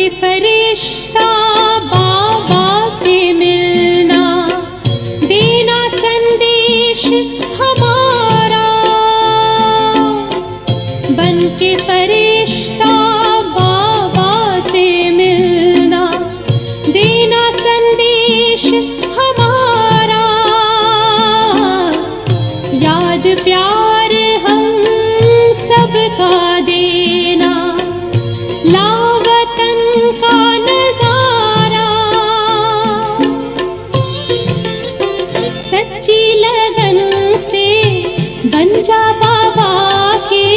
के फरिश्ता बाबा से मिलना, देना संदेश हमारा। बन के फरिश्ता बाबा से मिलना, देना संदेश हमारा। याद प्यार हम सबका देना, लावतन का नजारा। सच्ची लगन से बन जा बाबा के,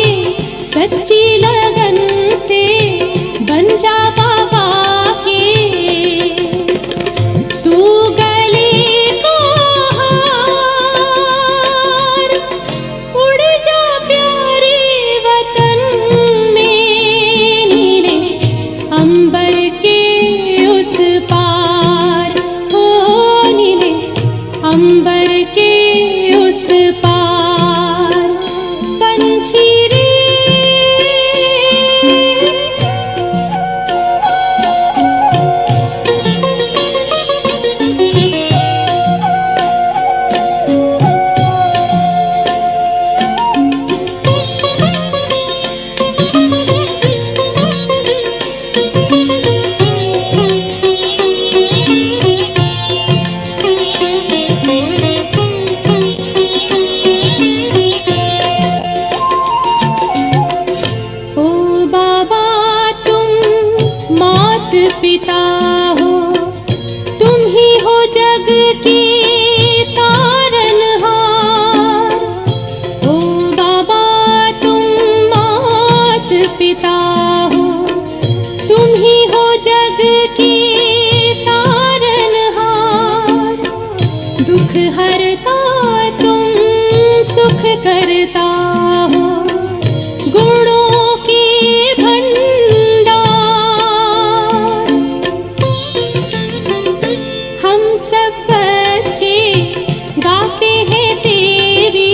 सच्ची लगन से बन जा बाबा के। तू गले को हार, उड़ जा प्यारे वतन में, नीले अंबर के उस पार हो, नीले अंबर के उस पार। पंछी रे पिता हो, तुम ही हो जग के तारनहार। ओ बाबा तुम मात पिता हो, तुम ही हो जग के तारनहार। दुख हरता तुम सुख करता हो, गुणों के गाते हैं तेरी,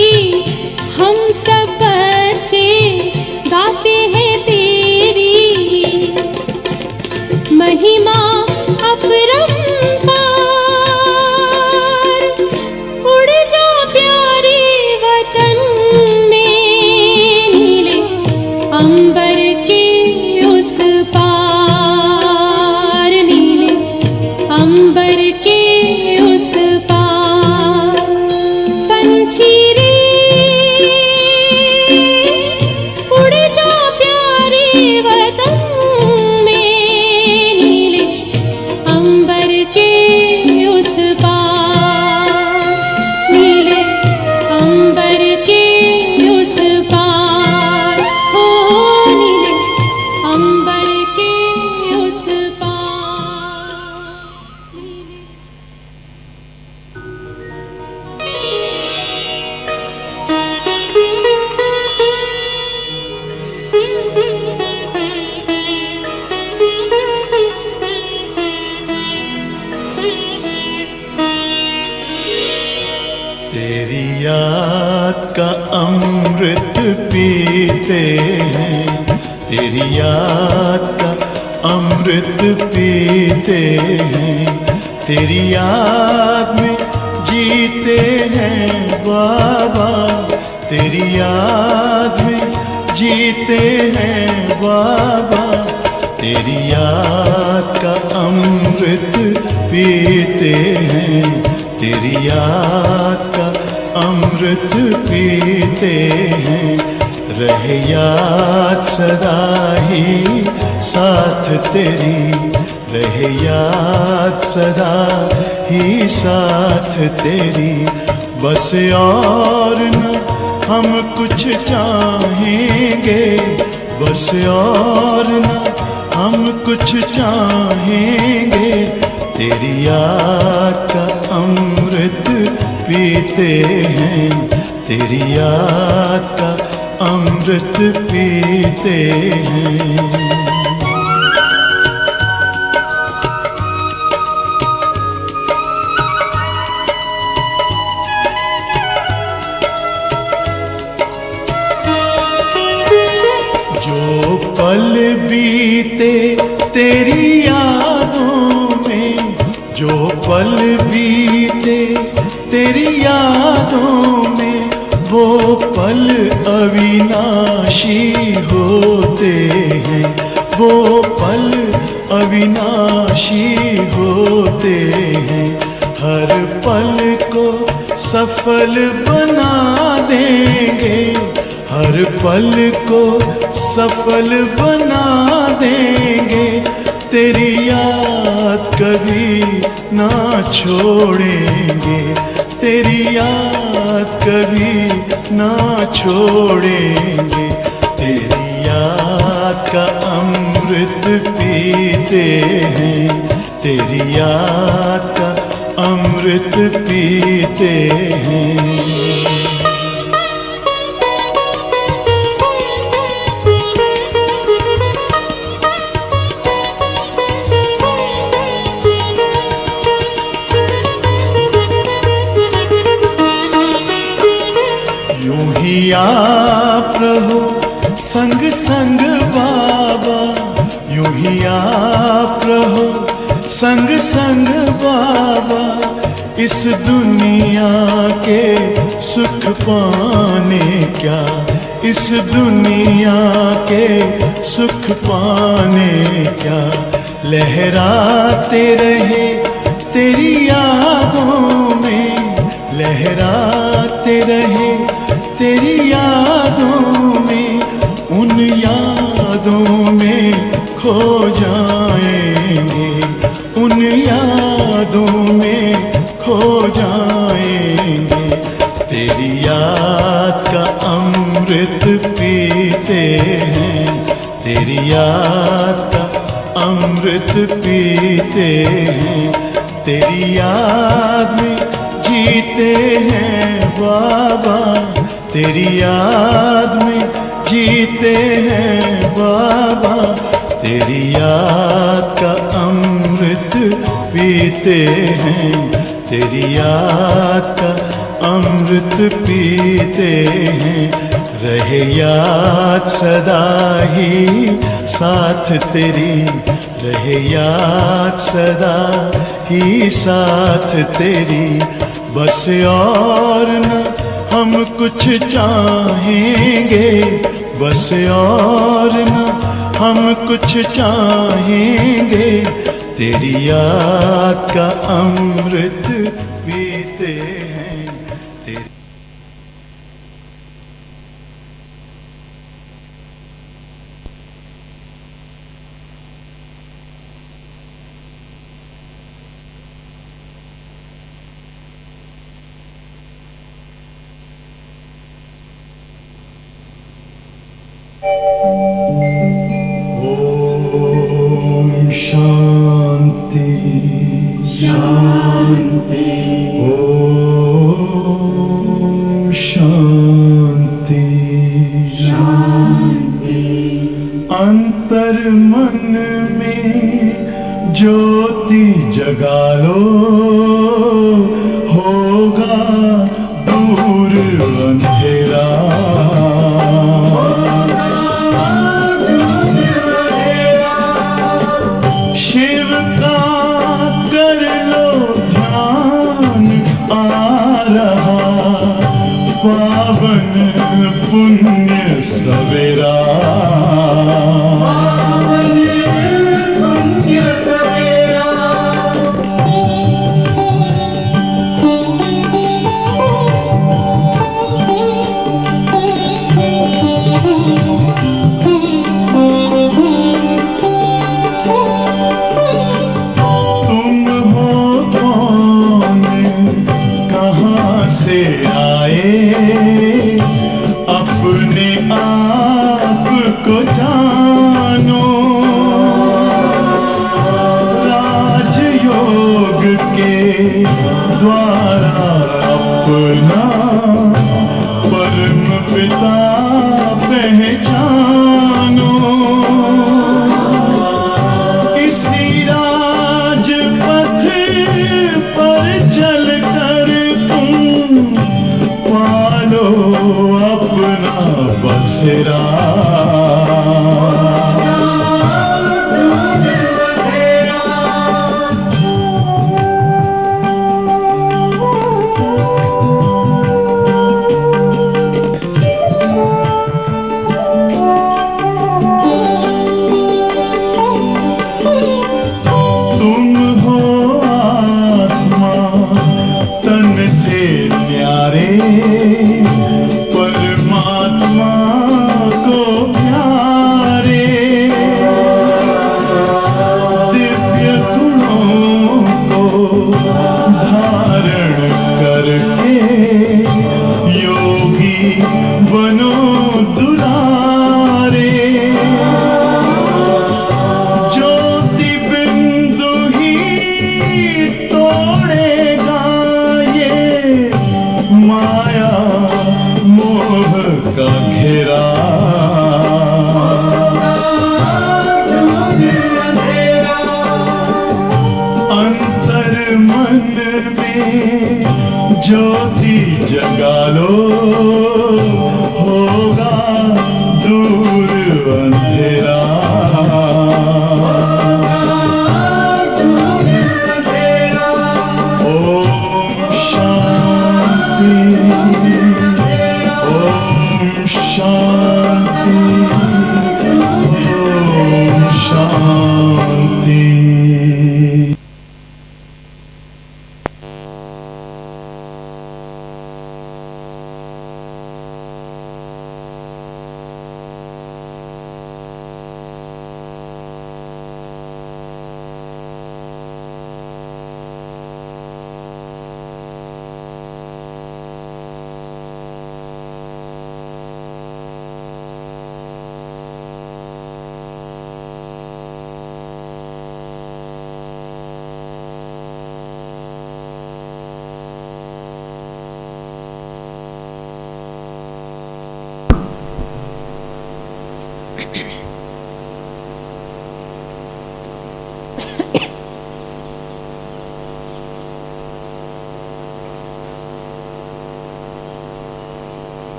हम सब बच्चे गाते हैं तेरी महिमा अपरंपार। उड़ जा प्यारे वतन में, नीले अंबर के उस पार, नीले अंबर के उस पार। पंछी रे उड़ जा प्यारे वतन में, नीले अंबर के उस पार, नीले अंबर के उस पार हो, नीले अंबर के उस पार। तेरी याद का अमृत पीते हैं, तेरी याद का अमृत पीते हैं। तेरी याद में जीते हैं बाबा, तेरी याद में जीते हैं बाबा। तेरी याद का अमृत पीते हैं, तेरी याद का अमृत पीते हैं। रहे याद सदा ही साथ तेरी, रहे याद सदा ही साथ तेरी। बस और न हम कुछ चाहेंगे, बस और न हम कुछ चाहेंगे। तेरी याद का अमृत पीते हैं, तेरी याद का अमृत पीते हैं। पल बीते तेरी यादों में जो पल बीते, तेरी यादों में वो पल अविनाशी होते हैं, वो पल अविनाशी होते हैं। हर पल को सफल बना देंगे, हर पल को सफल बना देंगे। तेरी याद कभी ना छोड़ेंगे, तेरी याद कभी ना छोड़ेंगे। तेरी याद का अमृत पीते हैं, तेरी याद का अमृत पीते हैं। यूं ही आप रहो संग संग बाबा, यूं ही आप रहो संग संग बाबा। इस दुनिया के सुख पाने क्या, इस दुनिया के सुख पाने क्या। लहराते रहे तेरी यादों में, लहराते रहे तेरी यादों में। उन यादों में खो जाएंगे, उन यादों में खो जाएंगे। तेरी याद का अमृत पीते हैं, तेरी याद का अमृत पीते हैं। तेरी याद में जीते हैं बाबा, तेरी याद में जीते हैं बाबा। तेरी याद का अमृत पीते हैं, तेरी याद का अमृत पीते हैं। रहे याद सदा ही साथ तेरी, रहे याद सदा ही साथ तेरी। बस और न हम कुछ चाहेंगे, बस और न हम कुछ चाहेंगे। तेरी याद का अमृत पीते हैं, तेरी शांति शांति, ओम शांति शांति। अंतर मन में ज्योति जगा लो, होगा दूर अंधेरा। शिव का कर लो ध्यान, आ रहा पावन पुण्य सवेरा। ज्योति जगा लो, होगा दूर अंधेरा। ओम शांति, ओम शांति, ओम शांति।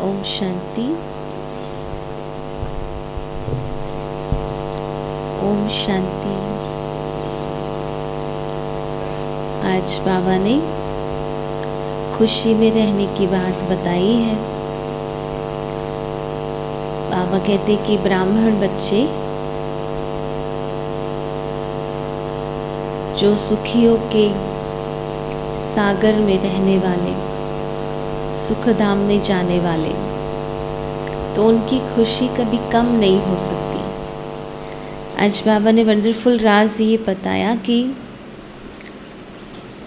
ओम शांति। ओम शांति। आज बाबा ने खुशी में रहने की बात बताई है। बाबा कहते कि ब्राह्मण बच्चे जो सुखियों के सागर में रहने वाले, सुखधाम में जाने वाले, तो उनकी खुशी कभी कम नहीं हो सकती। आज बाबा ने वंडरफुल राज ये बताया कि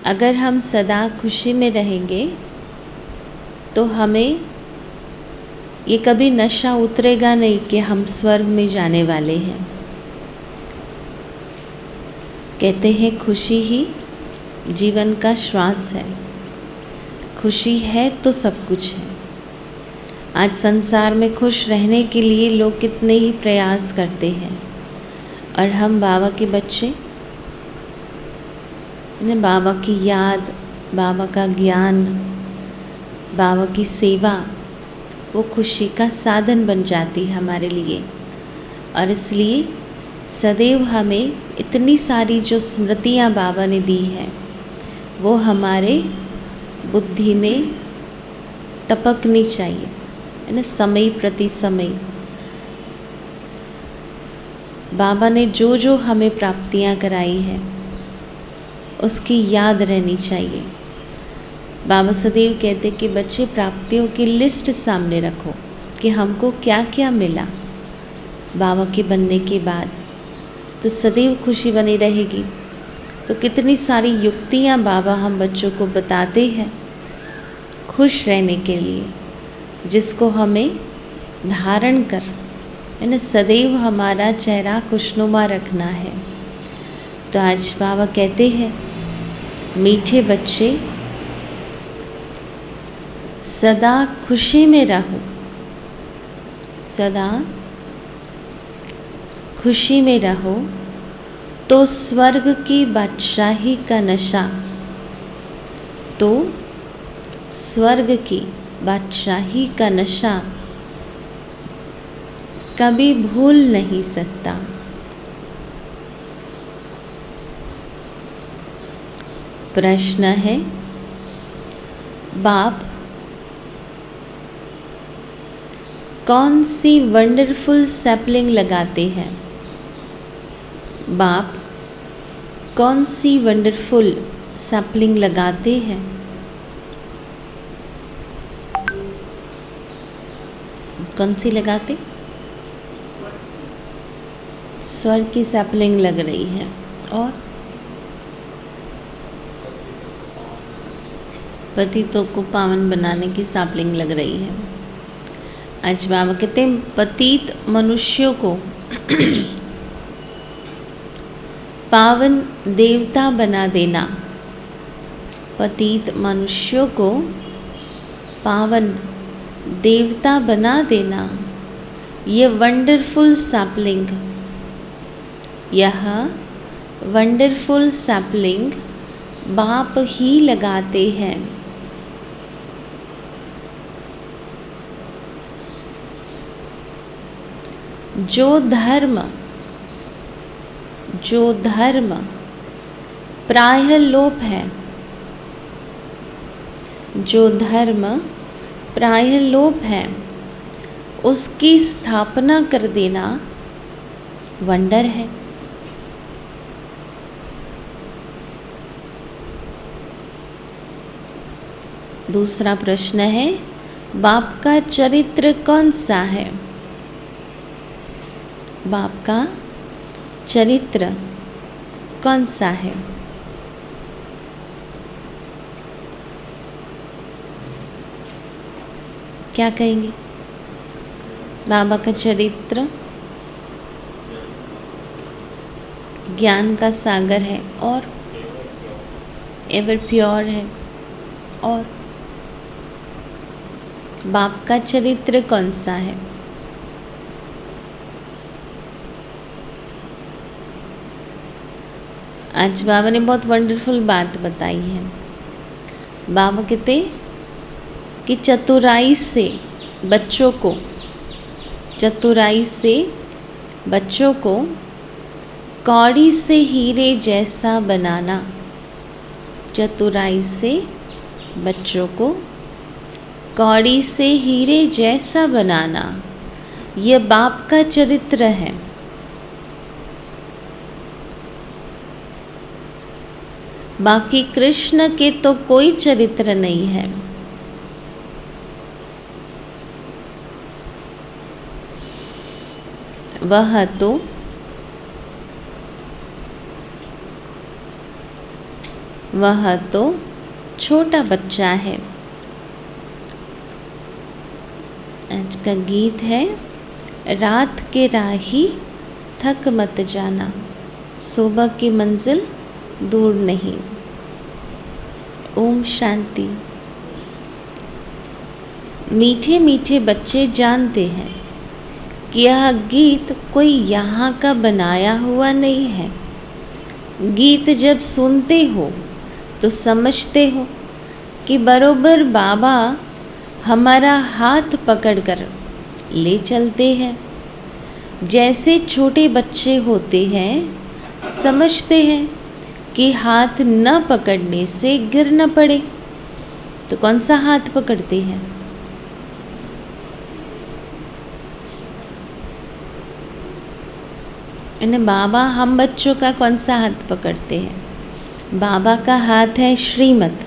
अगर हम सदा खुशी में रहेंगे तो हमें ये कभी नशा उतरेगा नहीं कि हम स्वर्ग में जाने वाले हैं। कहते हैं खुशी ही जीवन का श्वास है। खुशी है तो सब कुछ है। आज संसार में खुश रहने के लिए लोग कितने ही प्रयास करते हैं, और हम बाबा के बच्चे ने बाबा की याद, बाबा का ज्ञान, बाबा की सेवा, वो खुशी का साधन बन जाती है हमारे लिए। और इसलिए सदैव हमें इतनी सारी जो स्मृतियाँ बाबा ने दी हैं वो हमारे बुद्धि में टपकनी चाहिए, है ना, समय प्रति समय। बाबा ने जो जो हमें प्राप्तियां कराई हैं उसकी याद रहनी चाहिए। बाबा सदैव कहते कि बच्चे प्राप्तियों की लिस्ट सामने रखो कि हमको क्या क्या मिला बाबा के बनने के बाद, तो सदैव खुशी बनी रहेगी। तो कितनी सारी युक्तियाँ बाबा हम बच्चों को बताते हैं खुश रहने के लिए, जिसको हमें धारण कर, है ना, सदैव हमारा चेहरा खुशनुमा रखना है। तो आज बाबा कहते हैं मीठे बच्चे सदा खुशी में रहो, सदा खुशी में रहो, तो स्वर्ग की बादशाही का नशा, तो स्वर्ग की बादशाही का नशा कभी भूल नहीं सकता। प्रश्न है, बाप कौन सी वंडरफुल सैपलिंग लगाते हैं? बाप कौन सी वंडरफुल सैपलिंग लगाते हैं? कौन सी लगाते? स्वर्ग की सैपलिंग लग रही है। और पतितों को पावन बनाने की सैपलिंग लग रही है। आज बाबा कहते हैं पतित मनुष्यों को पावन देवता बना देना, पतित मनुष्यों को पावन देवता बना देना, ये वंडरफुल सैपलिंग, यह वंडरफुल सैपलिंग बाप ही लगाते हैं। जो धर्म प्रायः लोप है, जो धर्म प्रायः लोप है, उसकी स्थापना कर देना वंडर है। दूसरा प्रश्न है, बाप का चरित्र कौन सा है? बाप का चरित्र कौन सा है? क्या कहेंगे? बाबा का चरित्र ज्ञान का सागर है और एवर प्योर है। और बाप का चरित्र कौन सा है? आज बाबा ने बहुत वंडरफुल बात बताई है। बाबा कहते कि चतुराई से बच्चों को कौड़ी से हीरे जैसा बनाना। चतुराई से बच्चों को कौड़ी से हीरे जैसा बनाना, यह बाप का चरित्र है। बाकी कृष्ण के तो कोई चरित्र नहीं है। वह तो छोटा बच्चा है। आज का गीत है, रात के राही थक मत जाना, सुबह की मंजिल दूर नहीं। ओम शांति। मीठे मीठे बच्चे जानते हैं कि यह गीत कोई यहाँ का बनाया हुआ नहीं है। गीत जब सुनते हो तो समझते हो कि बरोबर बाबा हमारा हाथ पकड़कर ले चलते हैं। जैसे छोटे बच्चे होते हैं, समझते हैं कि हाथ न पकड़ने से गिर न पड़े, तो कौन सा हाथ पकड़ते हैं? बाबा हम बच्चों का कौन सा हाथ पकड़ते हैं? बाबा का हाथ है श्रीमत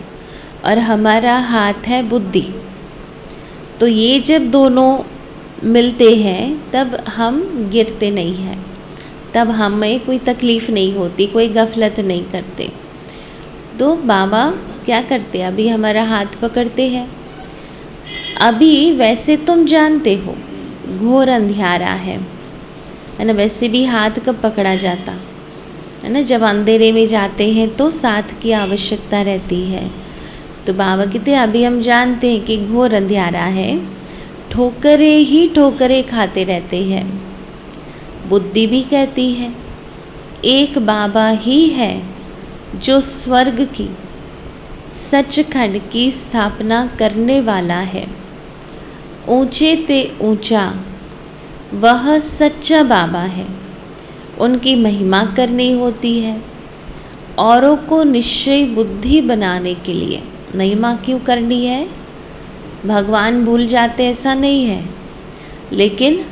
और हमारा हाथ है बुद्धि। तो ये जब दोनों मिलते हैं तब हम गिरते नहीं हैं, तब हमें कोई तकलीफ़ नहीं होती, कोई गफलत नहीं करते। तो बाबा क्या करते? अभी हमारा हाथ पकड़ते हैं। अभी वैसे तुम जानते हो घोर अंधियारा है ना, वैसे भी हाथ कब पकड़ा जाता है ना, जब अंधेरे में जाते हैं तो साथ की आवश्यकता रहती है। तो बाबा कहते हैं अभी हम जानते हैं कि घोर अंधियारा है, ठोकरे ही ठोकरे खाते रहते हैं। बुद्धि भी कहती है एक बाबा ही है जो स्वर्ग की सचखंड की स्थापना करने वाला है। ऊंचे ते ऊंचा वह सच्चा बाबा है, उनकी महिमा करनी होती है। औरों को निश्चय बुद्धि बनाने के लिए महिमा क्यों करनी है? भगवान भूल जाते ऐसा नहीं है, लेकिन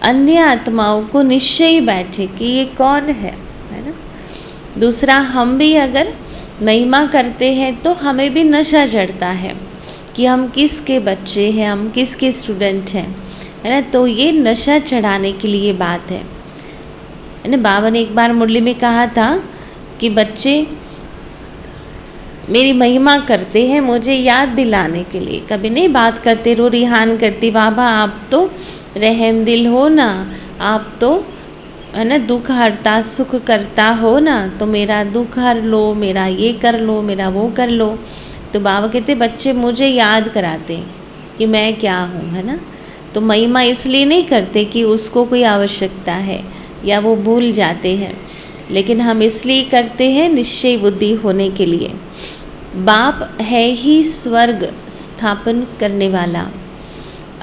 अन्य आत्माओं को निश्चय बैठे कि ये कौन है ना। दूसरा, हम भी अगर महिमा करते हैं तो हमें भी नशा चढ़ता है कि हम किसके बच्चे हैं, हम किसके स्टूडेंट हैं, है ना। तो ये नशा चढ़ाने के लिए बात है ना। बाबा ने एक बार मुरली में कहा था कि बच्चे मेरी महिमा करते हैं मुझे याद दिलाने के लिए, कभी नहीं बात करते रो रिहान करती, बाबा आप तो रहम दिल हो ना, आप तो है ना दुख हरता सुख करता हो ना, तो मेरा दुख हर लो, मेरा ये कर लो, मेरा वो कर लो। तो बाबा कहते बच्चे मुझे याद कराते कि मैं क्या हूँ, है ना। तो महिमा इसलिए नहीं करते कि उसको कोई आवश्यकता है या वो भूल जाते हैं, लेकिन हम इसलिए करते हैं निश्चय बुद्धि होने के लिए। बाप है ही स्वर्ग स्थापन करने वाला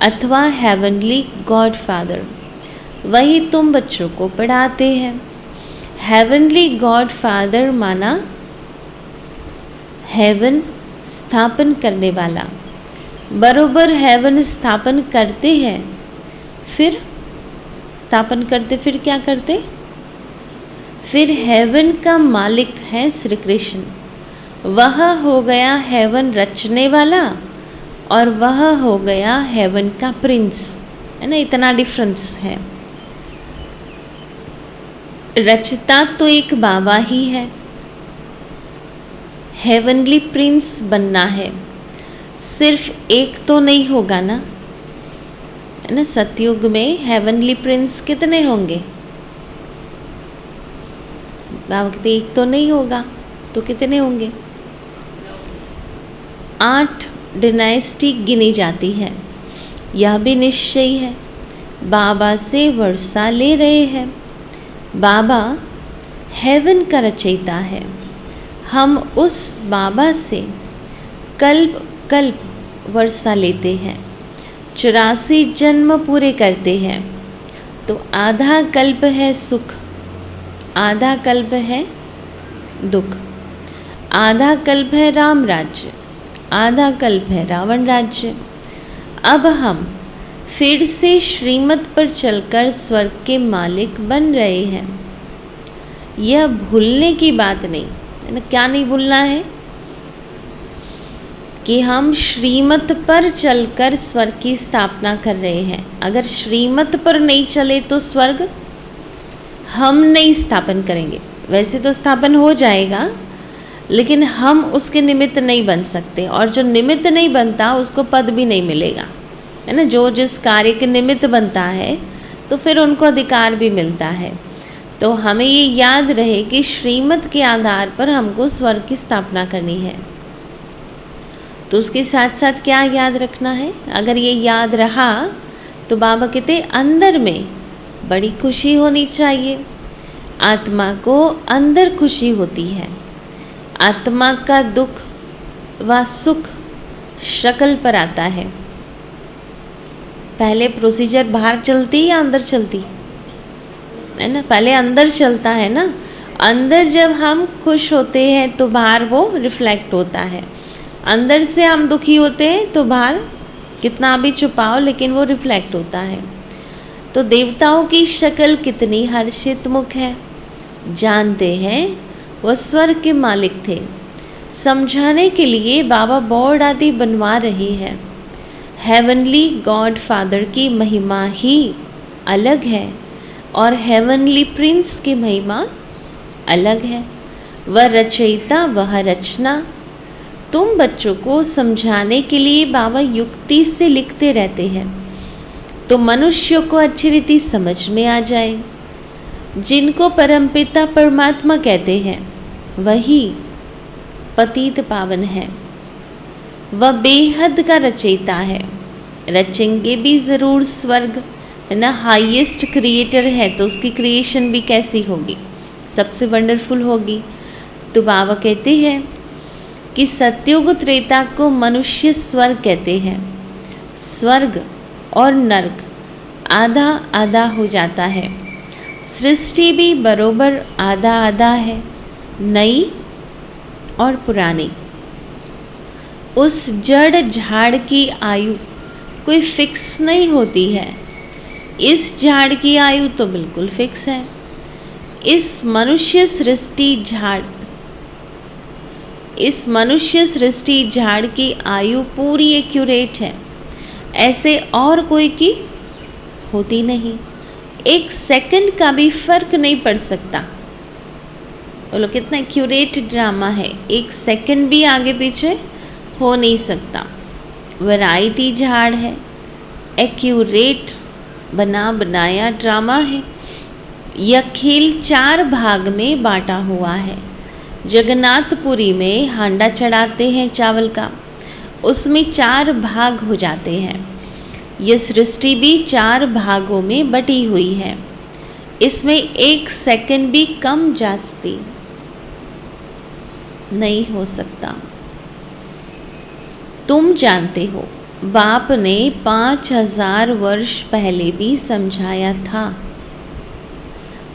अथवा हेवनली गॉड फादर, वही तुम बच्चों को पढ़ाते हैं। हेवनली गॉड फादर माना हेवन स्थापन करने वाला, बरोबर हेवन स्थापन करते हैं, फिर स्थापन करते फिर क्या करते, फिर हेवन का मालिक है श्री कृष्ण, वह हो गया हेवन रचने वाला और वह हो गया हेवन का प्रिंस, है ना, इतना डिफरेंस है। रचता तो एक बाबा ही है, हेवनली प्रिंस बनना है, सिर्फ एक तो नहीं होगा ना, है ना। सतयुग में हेवनली प्रिंस कितने होंगे? बाबा कहते एक तो नहीं होगा, तो कितने होंगे? 8 डायनेस्टी गिनी जाती है। यह भी निश्चय है, बाबा से वर्षा ले रहे हैं। बाबा हेवन का रचयिता है, हम उस बाबा से कल्प कल्प वर्षा लेते हैं, 84 जन्म पूरे करते हैं। तो आधा कल्प है सुख, आधा कल्प है दुख, आधा कल्प है राम राज्य, आधा कल्प है रावण राज्य। अब हम फिर से श्रीमत पर चलकर स्वर्ग के मालिक बन रहे हैं। यह भूलने की बात नहीं है ना। क्या नहीं भूलना है? कि हम श्रीमत पर चलकर स्वर्ग की स्थापना कर रहे हैं। अगर श्रीमत पर नहीं चले तो स्वर्ग हम नहीं स्थापन करेंगे। वैसे तो स्थापन हो जाएगा, लेकिन हम उसके निमित्त नहीं बन सकते, और जो निमित्त नहीं बनता उसको पद भी नहीं मिलेगा, है ना। जो जिस कार्य के निमित्त बनता है तो फिर उनको अधिकार भी मिलता है। तो हमें ये याद रहे कि श्रीमत के आधार पर हमको स्वर्ग की स्थापना करनी है। तो उसके साथ साथ क्या याद रखना है? अगर ये याद रहा तो बाबा कहते अंदर में बड़ी खुशी होनी चाहिए। आत्मा को अंदर खुशी होती है। आत्मा का दुख व सुख शक्ल पर आता है। पहले प्रोसीजर बाहर चलती या अंदर चलती है ना? पहले अंदर चलता है ना। अंदर जब हम खुश होते हैं तो बाहर वो रिफ्लेक्ट होता है। अंदर से हम दुखी होते हैं तो बाहर कितना भी छुपाओ लेकिन वो रिफ्लेक्ट होता है। तो देवताओं की शक्ल कितनी हर्षित मुख है। जानते हैं वह स्वर्ग के मालिक थे। समझाने के लिए बाबा बोर्ड आदि बनवा रही है। हेवनली गॉड फादर की महिमा ही अलग है और हेवनली प्रिंस की महिमा अलग है। वह रचयिता, वह रचना। तुम बच्चों को समझाने के लिए बाबा युक्ति से लिखते रहते हैं तो मनुष्यों को अच्छी रीति समझ में आ जाए। जिनको परमपिता परमात्मा कहते हैं वही पतित पावन है। वह बेहद का रचयिता है। रचेंगे भी ज़रूर स्वर्ग, है ना। हाईएस्ट क्रिएटर है तो उसकी क्रिएशन भी कैसी होगी? सबसे वंडरफुल होगी। तो बाबा कहते हैं कि सतयुग त्रेता को मनुष्य स्वर्ग कहते हैं। स्वर्ग और नर्क आधा आधा हो जाता है। सृष्टि भी बरोबर आधा आधा है, नई और पुरानी। उस जड़ झाड़ की आयु कोई फिक्स नहीं होती है। इस झाड़ की आयु तो बिल्कुल फिक्स है। इस मनुष्य सृष्टि झाड़ की आयु पूरी एक्यूरेट है। ऐसे और कोई की होती नहीं। एक सेकंड का भी फर्क नहीं पड़ सकता। बोलो कितना एक्यूरेट ड्रामा है। एक सेकंड भी आगे पीछे हो नहीं सकता। वैरायटी झाड़ है, एक्यूरेट बना बनाया ड्रामा है। यह खेल 4 भाग में बांटा हुआ है। जगन्नाथपुरी में हांडा चढ़ाते हैं चावल का, उसमें 4 भाग हो जाते हैं। यह सृष्टि भी 4 भागों में बटी हुई है। इसमें एक सेकंड भी कम जास्ती नहीं हो सकता। तुम जानते हो बाप ने 5000 वर्ष पहले भी समझाया था,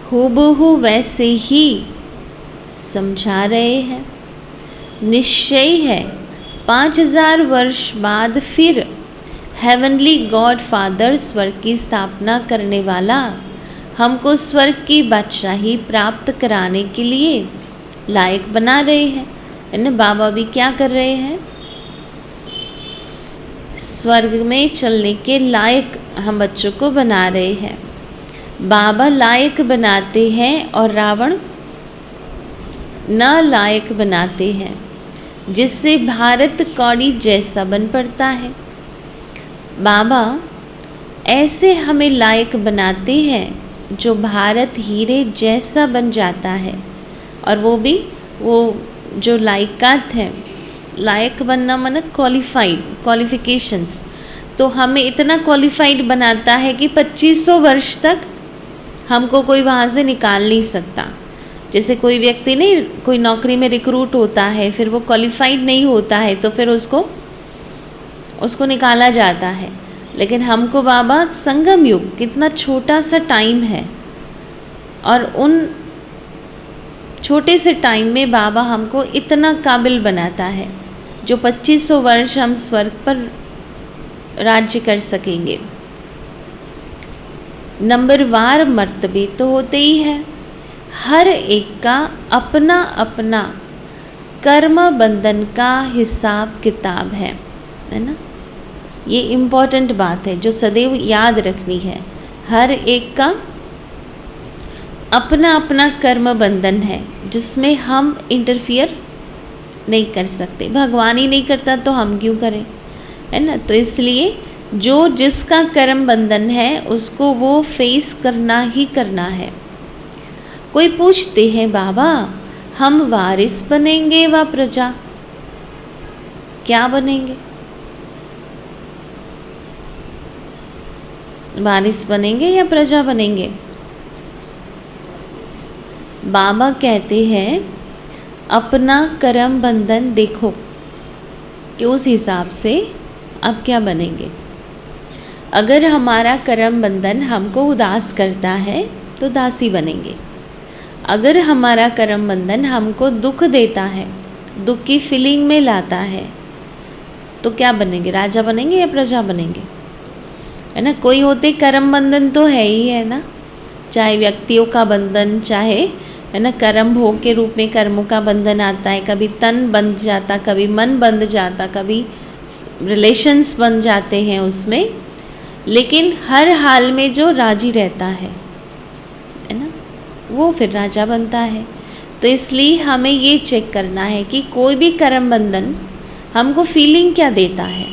हूबहू वैसे ही समझा रहे हैं। निश्चय है 5000 वर्ष बाद फिर हेवनली गॉड फादर स्वर्ग की स्थापना करने वाला हमको स्वर्ग की बादशाही प्राप्त कराने के लिए लायक बना रहे हैं। यानी बाबा भी क्या कर रहे हैं, स्वर्ग में चलने के लायक हम बच्चों को बना रहे हैं। बाबा लायक बनाते हैं और रावण न लायक बनाते हैं, जिससे भारत कौड़ी जैसा बन पड़ता है। बाबा ऐसे हमें लायक बनाते हैं जो भारत हीरे जैसा बन जाता है, और वो भी वो जो लायकात हैं, लायक बनना माने क्वालिफिकेशंस, तो हमें इतना क्वालिफाइड बनाता है कि 2500 वर्ष तक हमको कोई वहाँ से निकाल नहीं सकता। जैसे कोई व्यक्ति नहीं, कोई नौकरी में रिक्रूट होता है, फिर वो क्वालिफाइड नहीं होता है तो फिर उसको निकाला जाता है। लेकिन हमको बाबा संगम युग, कितना छोटा सा टाइम है, और उन छोटे से टाइम में बाबा हमको इतना काबिल बनाता है जो 2500 वर्ष हम स्वर्ग पर राज्य कर सकेंगे। नंबरवार मर्तबे तो होते ही हैं, हर एक का अपना अपना कर्म बंधन का हिसाब किताब है ना। ये इम्पोर्टेंट बात है जो सदैव याद रखनी है। हर एक का अपना अपना कर्म बंधन है जिसमें हम इंटरफियर नहीं कर सकते। भगवान ही नहीं करता तो हम क्यों करें, है ना। तो इसलिए जो जिसका कर्म बंधन है उसको वो फेस करना ही करना है। कोई पूछते हैं बाबा हम वारिस बनेंगे व प्रजा, क्या बनेंगे, वारिस बनेंगे या प्रजा बनेंगे। बाबा कहते हैं अपना कर्म बंधन देखो कि उस हिसाब से अब क्या बनेंगे। अगर हमारा कर्म बंधन हमको उदास करता है तो दासी बनेंगे। अगर हमारा कर्म बंधन हमको दुख देता है, दुख की फीलिंग में लाता है, तो क्या बनेंगे, राजा बनेंगे या प्रजा बनेंगे, है ना। कोई होते कर्म बंधन तो है ही है ना, चाहे व्यक्तियों का बंधन, चाहे है ना कर्म भोग के रूप में कर्मों का बंधन आता है। कभी तन बंध जाता, कभी मन बंध जाता, कभी रिलेशंस बन जाते हैं उसमें, लेकिन हर हाल में जो राजी रहता है ना, वो फिर राजा बनता है। तो इसलिए हमें ये चेक करना है कि कोई भी कर्म बंधन हमको फीलिंग क्या देता है।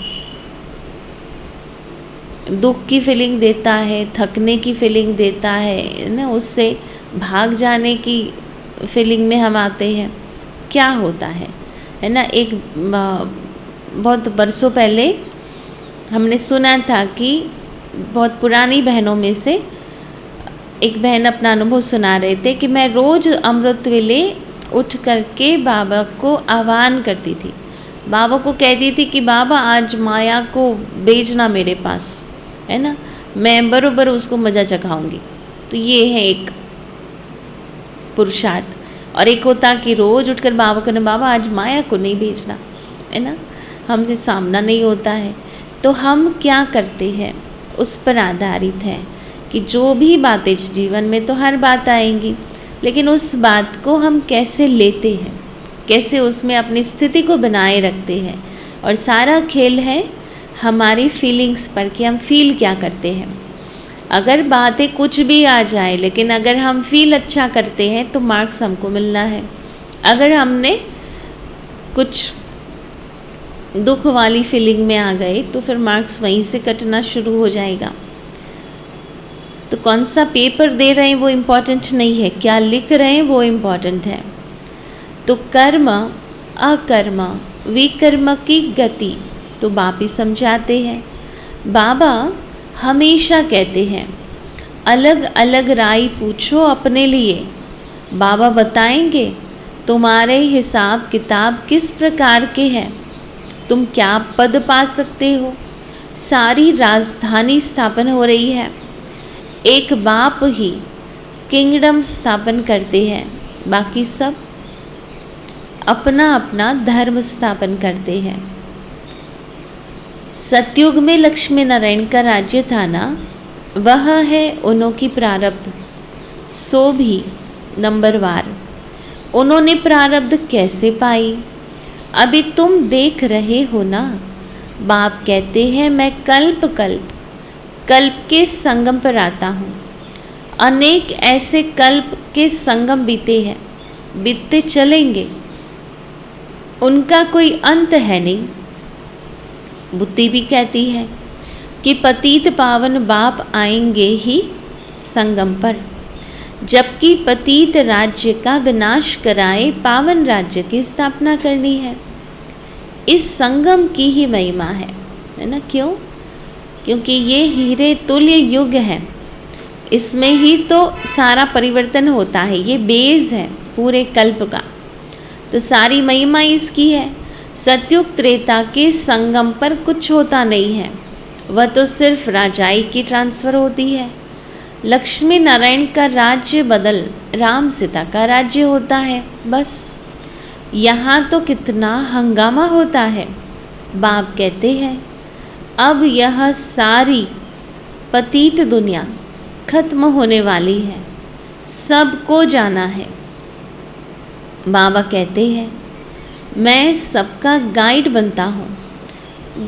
दुख की फीलिंग देता है, थकने की फीलिंग देता है ना, उससे भाग जाने की फीलिंग में हम आते हैं, क्या होता है ना। एक बहुत बरसों पहले हमने सुना था कि बहुत पुरानी बहनों में से एक बहन अपना अनुभव सुना रहे थे कि मैं रोज़ अमृत वेले उठ करके बाबा को आह्वान करती थी, बाबा को कहती थी कि बाबा आज माया को भेजना मेरे पास, है ना, मैं बरोबर उसको मज़ा चखाऊंगी। तो ये है एक पुरुषार्थ। और एक होता कि रोज़ उठकर बाबा को ना, बाबा आज माया को नहीं भेजना, है ना, हमसे सामना नहीं होता है। तो हम क्या करते हैं उस पर आधारित है कि जो भी बातें जीवन में तो हर बात आएंगी, लेकिन उस बात को हम कैसे लेते हैं, कैसे उसमें अपनी स्थिति को बनाए रखते हैं। और सारा खेल है हमारी फीलिंग्स पर कि हम फील क्या करते हैं। अगर बातें कुछ भी आ जाए, लेकिन अगर हम फील अच्छा करते हैं तो मार्क्स हमको मिलना है। अगर हमने कुछ दुख वाली फीलिंग में आ गए तो फिर मार्क्स वहीं से कटना शुरू हो जाएगा। तो कौन सा पेपर दे रहे हैं वो इम्पॉर्टेंट नहीं है, क्या लिख रहे हैं वो इम्पॉर्टेंट है। तो कर्म अकर्म विकर्म की गति तो बाप ही समझाते हैं। बाबा हमेशा कहते हैं अलग अलग राय पूछो अपने लिए, बाबा बताएंगे तुम्हारे हिसाब किताब किस प्रकार के हैं, तुम क्या पद पा सकते हो। सारी राजधानी स्थापन हो रही है, एक बाप ही किंगडम स्थापन करते हैं, बाकी सब अपना अपना धर्म स्थापन करते हैं। सतयुग में लक्ष्मी नारायण का राज्य था ना, वह है उन्हों की प्रारब्ध, सो भी नंबरवार। उन्होंने प्रारब्ध कैसे पाई, अभी तुम देख रहे हो ना। बाप कहते हैं मैं कल्प कल्प कल्प के संगम पर आता हूँ। अनेक ऐसे कल्प के संगम बीते हैं, बीतते चलेंगे, उनका कोई अंत है नहीं। बुद्धि भी कहती है कि पतित पावन बाप आएंगे ही संगम पर, जबकि पतित राज्य का विनाश कराए पावन राज्य की स्थापना करनी है। इस संगम की ही महिमा है ना। क्यों? क्योंकि ये हीरे तुल्य युग है, इसमें ही तो सारा परिवर्तन होता है, ये बेस है पूरे कल्प का, तो सारी महिमा इसकी है। सतयुग त्रेता के संगम पर कुछ होता नहीं है, वह तो सिर्फ राजाई की ट्रांसफ़र होती है। लक्ष्मी नारायण का राज्य बदल राम सीता का राज्य होता है, बस। यहाँ तो कितना हंगामा होता है। बाप कहते हैं अब यह सारी पतित दुनिया खत्म होने वाली है, सबको जाना है। बाबा कहते हैं मैं सबका गाइड बनता हूँ,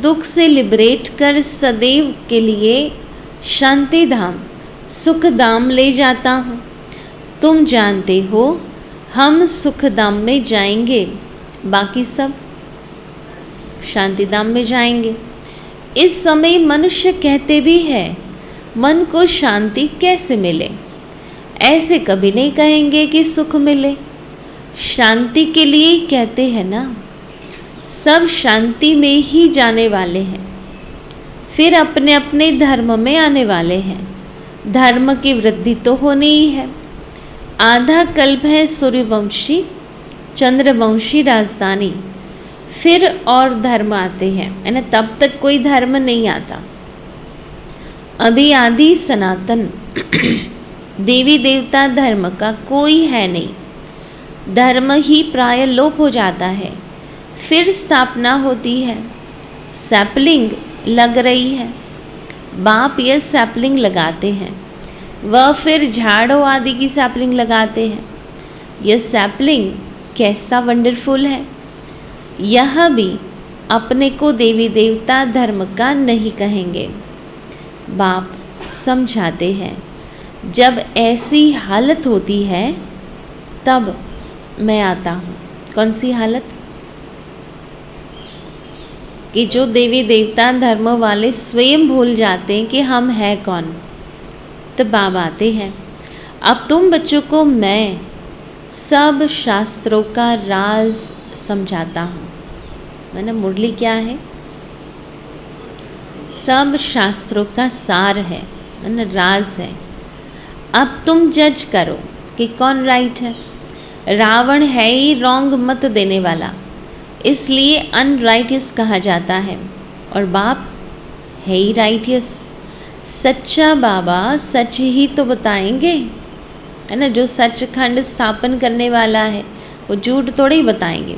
दुख से लिबरेट कर सदैव के लिए शांति धाम सुख धाम ले जाता हूँ। तुम जानते हो हम सुख धाम में जाएंगे, बाकी सब शांति धाम में जाएंगे। इस समय मनुष्य कहते भी है मन को शांति कैसे मिले, ऐसे कभी नहीं कहेंगे कि सुख मिले। शांति के लिए कहते हैं ना, सब शांति में ही जाने वाले हैं, फिर अपने अपने धर्म में आने वाले हैं। धर्म की वृद्धि तो होनी ही है। आधा कल्प है सूर्यवंशी चंद्रवंशी राजधानी, फिर और धर्म आते हैं, है ना। तब तक कोई धर्म नहीं आता। अभी आदि सनातन देवी देवता धर्म का कोई है नहीं। धर्म ही प्राय लोप हो जाता है, फिर स्थापना होती है। सैपलिंग लग रही है, बाप यह सैपलिंग लगाते हैं, वह फिर झाड़ों आदि की सैपलिंग लगाते हैं। यह सैपलिंग कैसा वंडरफुल है। यह भी अपने को देवी देवता धर्म का नहीं कहेंगे। बाप समझाते हैं जब ऐसी हालत होती है तब मैं आता हूँ। कौन सी हालत? कि जो देवी देवता धर्म वाले स्वयं भूल जाते हैं कि हम हैं कौन, तब बाबा आते हैं। अब तुम बच्चों को मैं सब शास्त्रों का राज समझाता हूँ। मैंने मुरली क्या है? सब शास्त्रों का सार है ना, राज है। अब तुम जज करो कि कौन राइट है। रावण है ही रॉन्ग मत देने वाला, इसलिए अनराइटियस कहा जाता है, और बाप है ही राइटियस। सच्चा बाबा सच ही तो बताएंगे, है ना। जो सचखंड स्थापन करने वाला है वो झूठ थोड़े ही बताएंगे।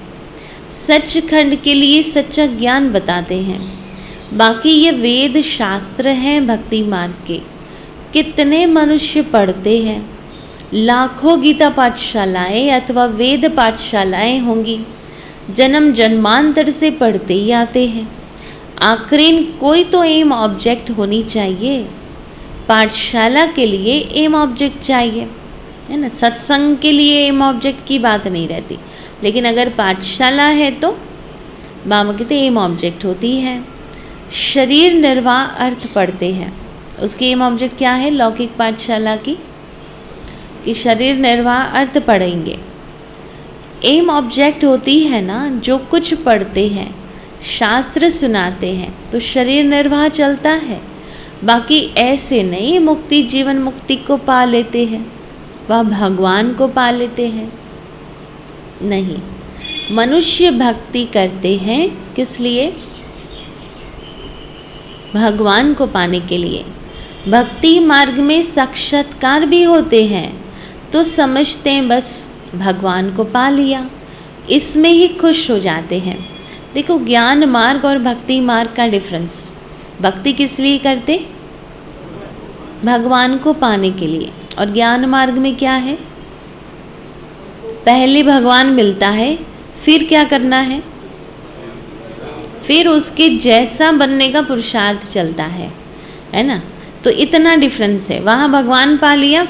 सचखंड के लिए सच्चा ज्ञान बताते हैं। बाकी ये वेद शास्त्र हैं भक्ति मार्ग के, कितने मनुष्य पढ़ते हैं। लाखों गीता पाठशालाएँ अथवा वेद पाठशालाएँ होंगी, जन्म जन्मांतर से पढ़ते ही आते हैं। आखिर कोई तो एम ऑब्जेक्ट होनी चाहिए। पाठशाला के लिए एम ऑब्जेक्ट चाहिए, है ना। सत्संग के लिए एम ऑब्जेक्ट की बात नहीं रहती, लेकिन अगर पाठशाला है तो बाबा कहते एम ऑब्जेक्ट होती है। शरीर निर्वाह अर्थ पढ़ते हैं, उसकी एम ऑब्जेक्ट क्या है लौकिक पाठशाला की? कि शरीर निर्वाह अर्थ पढ़ेंगे। एम ऑब्जेक्ट होती है ना, जो कुछ पढ़ते हैं, शास्त्र सुनाते हैं, तो शरीर निर्वाह चलता है। बाकी ऐसे नहीं मुक्ति जीवन मुक्ति को पा लेते हैं, वह भगवान को पा लेते हैं। नहीं, मनुष्य भक्ति करते हैं किस लिए? भगवान को पाने के लिए। भक्ति मार्ग में साक्षात्कार भी होते हैं तो समझते हैं बस भगवान को पा लिया, इसमें ही खुश हो जाते हैं। देखो, ज्ञान मार्ग और भक्ति मार्ग का डिफरेंस। भक्ति किस लिए करते? भगवान को पाने के लिए। और ज्ञान मार्ग में क्या है? पहले भगवान मिलता है, फिर क्या करना है? फिर उसके जैसा बनने का पुरुषार्थ चलता है ना। तो इतना डिफरेंस है। वहाँ भगवान पा लिया,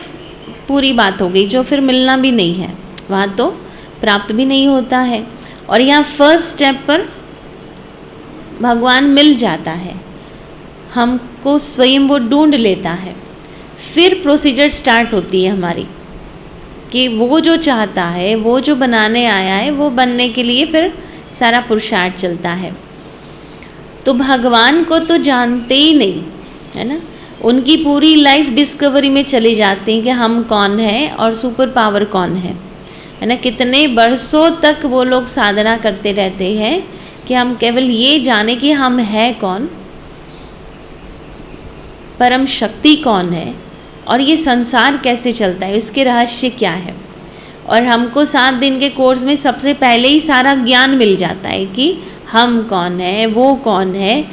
पूरी बात हो गई, जो फिर मिलना भी नहीं है, वहाँ तो प्राप्त भी नहीं होता है। और यहाँ फर्स्ट स्टेप पर भगवान मिल जाता है, हमको स्वयं वो ढूंढ लेता है। फिर प्रोसीजर स्टार्ट होती है हमारी कि वो जो चाहता है, वो जो बनाने आया है, वो बनने के लिए फिर सारा पुरुषार्थ चलता है। तो भगवान को तो जानते ही नहीं, है ना। उनकी पूरी लाइफ डिस्कवरी में चले जाते हैं कि हम कौन हैं और सुपर पावर कौन है ना। कितने बरसों तक वो लोग साधना करते रहते हैं कि हम केवल ये जाने कि हम हैं कौन, परम शक्ति कौन है और ये संसार कैसे चलता है, इसके रहस्य क्या है। और हमको 7 दिन के कोर्स में सबसे पहले ही सारा ज्ञान मिल जाता है कि हम कौन है, वो कौन है,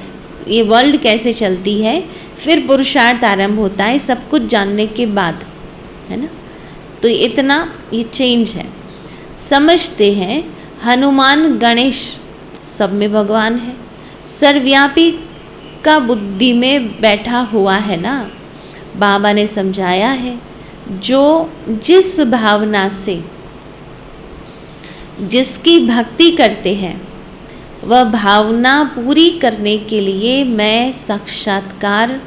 ये वर्ल्ड कैसे चलती है। फिर पुरुषार्थ आरंभ होता है सब कुछ जानने के बाद, है ना। तो इतना ये चेंज है। समझते हैं हनुमान गणेश सब में भगवान है, सर्वव्यापी का बुद्धि में बैठा हुआ है ना। बाबा ने समझाया है, जो जिस भावना से जिसकी भक्ति करते हैं वह भावना पूरी करने के लिए मैं साक्षात्कार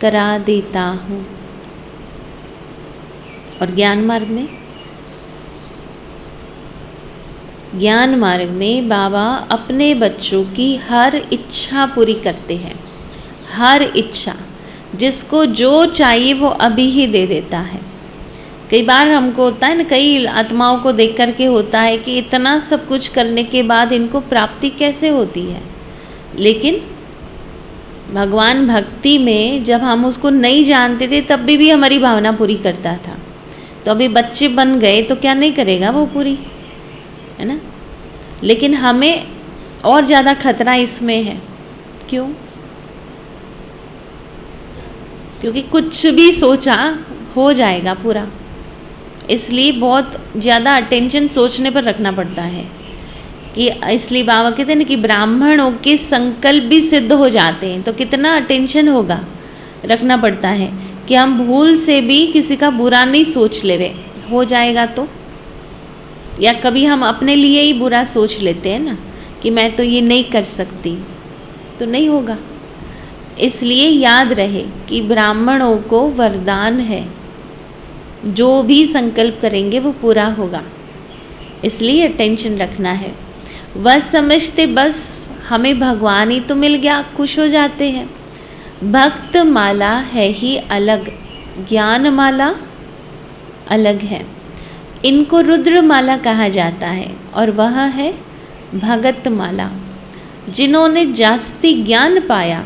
करा देता हूँ। और ज्ञान मार्ग में बाबा अपने बच्चों की हर इच्छा पूरी करते हैं। हर इच्छा, जिसको जो चाहिए वो अभी ही दे देता है। कई बार हमको होता है ना, कई आत्माओं को देख कर के होता है कि इतना सब कुछ करने के बाद इनको प्राप्ति कैसे होती है। लेकिन भगवान भक्ति में जब हम उसको नहीं जानते थे तब भी हमारी भावना पूरी करता था। तो अभी बच्चे बन गए तो क्या नहीं करेगा वो पूरी, है ना। लेकिन हमें और ज़्यादा खतरा इसमें है। क्यों? क्योंकि कुछ भी सोचा हो जाएगा पूरा, इसलिए बहुत ज़्यादा अटेंशन सोचने पर रखना पड़ता है। कि इसलिए बाबा कहते हैं ना कि ब्राह्मणों के संकल्प भी सिद्ध हो जाते हैं। तो कितना अटेंशन होगा, रखना पड़ता है कि हम भूल से भी किसी का बुरा नहीं सोच लेवे, हो जाएगा तो। या कभी हम अपने लिए ही बुरा सोच लेते हैं ना कि मैं तो ये नहीं कर सकती, तो नहीं होगा। इसलिए याद रहे कि ब्राह्मणों को वरदान है, जो भी संकल्प करेंगे वो पूरा होगा। इसलिए अटेंशन रखना है। वह समझते बस हमें भगवान ही तो मिल गया, खुश हो जाते हैं। भक्त माला है ही अलग, ज्ञान माला अलग है। इनको रुद्र माला कहा जाता है और वह है भगत माला। जिन्होंने जास्ती ज्ञान पाया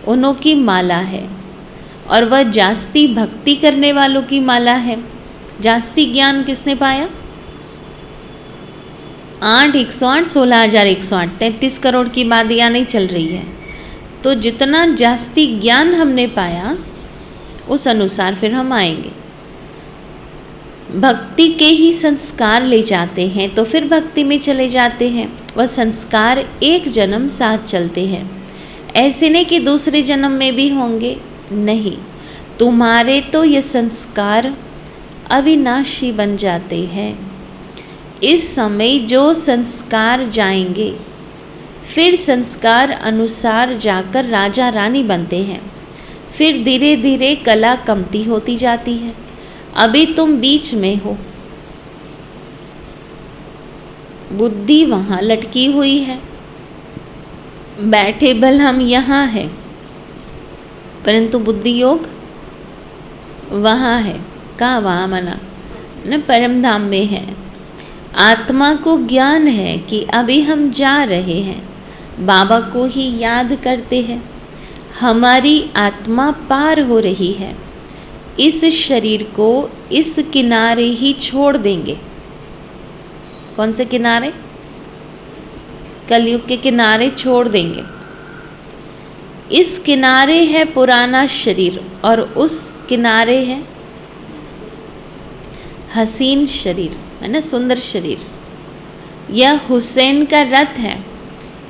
उन्हों की माला है, और वह जास्ती भक्ति करने वालों की माला है। जास्ती ज्ञान किसने पाया? 8, 108, 16,108, 33 करोड़ की बात यहाँ नहीं चल रही है। तो जितना जास्ती ज्ञान हमने पाया उस अनुसार फिर हम आएंगे। भक्ति के ही संस्कार ले जाते हैं तो फिर भक्ति में चले जाते हैं। वह संस्कार एक जन्म साथ चलते हैं, ऐसे नहीं कि दूसरे जन्म में भी होंगे, नहीं। तुम्हारे तो ये संस्कार अविनाशी बन जाते हैं। इस समय जो संस्कार जाएंगे फिर संस्कार अनुसार जाकर राजा रानी बनते हैं। फिर धीरे धीरे कला कमती होती जाती है। अभी तुम बीच में हो, बुद्धि वहाँ लटकी हुई है, बैठे बल हम यहाँ हैं। परंतु बुद्धि योग वहाँ है, कहाँ वहाँ मना न, परम धाम में है। आत्मा को ज्ञान है कि अभी हम जा रहे हैं, बाबा को ही याद करते हैं, हमारी आत्मा पार हो रही है, इस शरीर को इस किनारे ही छोड़ देंगे। कौन से किनारे? कलयुग के किनारे छोड़ देंगे। इस किनारे है पुराना शरीर और उस किनारे है हसीन शरीर, है ना, सुंदर शरीर। यह हुसैन का रथ है।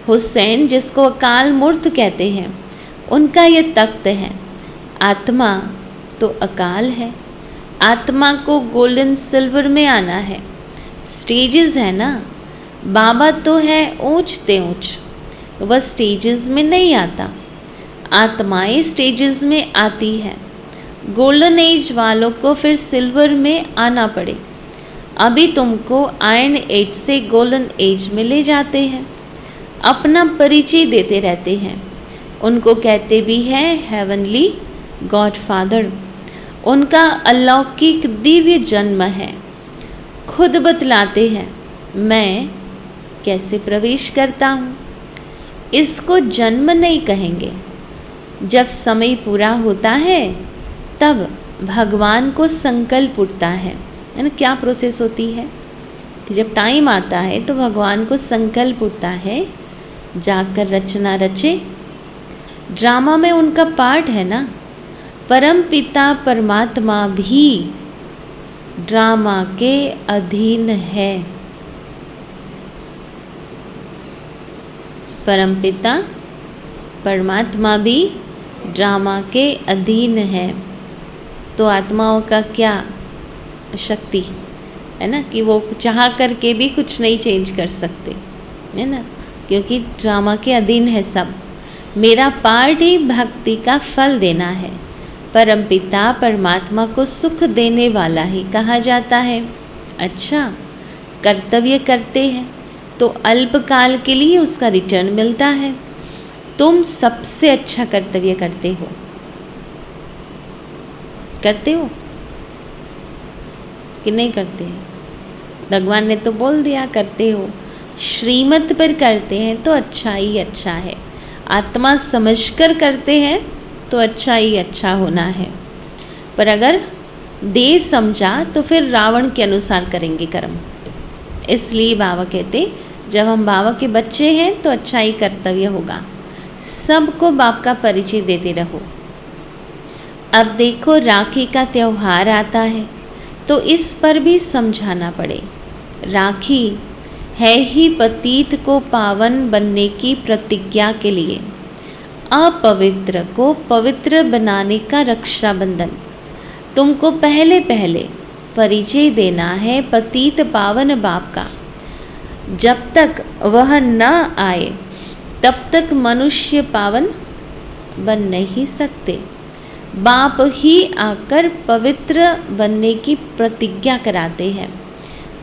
हुसैन जिसको अकाल मूर्त कहते हैं, उनका यह तख्त है। आत्मा तो अकाल है, आत्मा को गोल्डन सिल्वर में आना है। स्टेजेस है ना, बाबा तो है ऊंचते ऊंच, वह स्टेजेस में नहीं आता, आत्माएं स्टेजेस में आती है। गोल्डन एज वालों को फिर सिल्वर में आना पड़े। अभी तुमको आयरन एज से गोल्डन एज में ले जाते हैं, अपना परिचय देते रहते हैं। उनको कहते भी हैं हेवनली गॉडफादर। उनका अलौकिक दिव्य जन्म है। खुद बतलाते हैं मैं कैसे प्रवेश करता हूँ। इसको जन्म नहीं कहेंगे। जब समय पूरा होता है तब भगवान को संकल्प उठता है ना। क्या प्रोसेस होती है कि जब टाइम आता है तो भगवान को संकल्प उठता है जाकर रचना रचे। ड्रामा में उनका पार्ट है ना। परम पिता परमात्मा भी ड्रामा के अधीन है। परम पिता परमात्मा भी ड्रामा के अधीन है। तो आत्माओं का क्या शक्ति है ना कि वो चाह करके भी कुछ नहीं चेंज कर सकते, है ना, क्योंकि ड्रामा के अधीन है सब। मेरा पार्ट ही भक्ति का फल देना है। परमपिता परमात्मा को सुख देने वाला ही कहा जाता है। अच्छा, कर्तव्य करते हैं तो अल्पकाल के लिए उसका रिटर्न मिलता है। तुम सबसे अच्छा कर्तव्य करते हो कि नहीं करते हैं? भगवान ने तो बोल दिया करते हो। श्रीमत पर करते हैं तो अच्छा ही अच्छा है। आत्मा समझकर करते हैं तो अच्छा ही अच्छा होना है। पर अगर दे समझा तो फिर रावण के अनुसार करेंगे कर्म। इसलिए बाबा कहते जब हम बाबा के बच्चे हैं तो अच्छा ही कर्तव्य होगा। सबको बाप का परिचय देते रहो। अब देखो राखी का त्यौहार आता है तो इस पर भी समझाना पड़े। राखी है ही पतित को पावन बनने की प्रतिज्ञा के लिए, अपवित्र को पवित्र बनाने का रक्षाबंधन। तुमको पहले पहले परिचय देना है पतित पावन बाप का। जब तक वह न आए तब तक मनुष्य पावन बन नहीं सकते। बाप ही आकर पवित्र बनने की प्रतिज्ञा कराते हैं।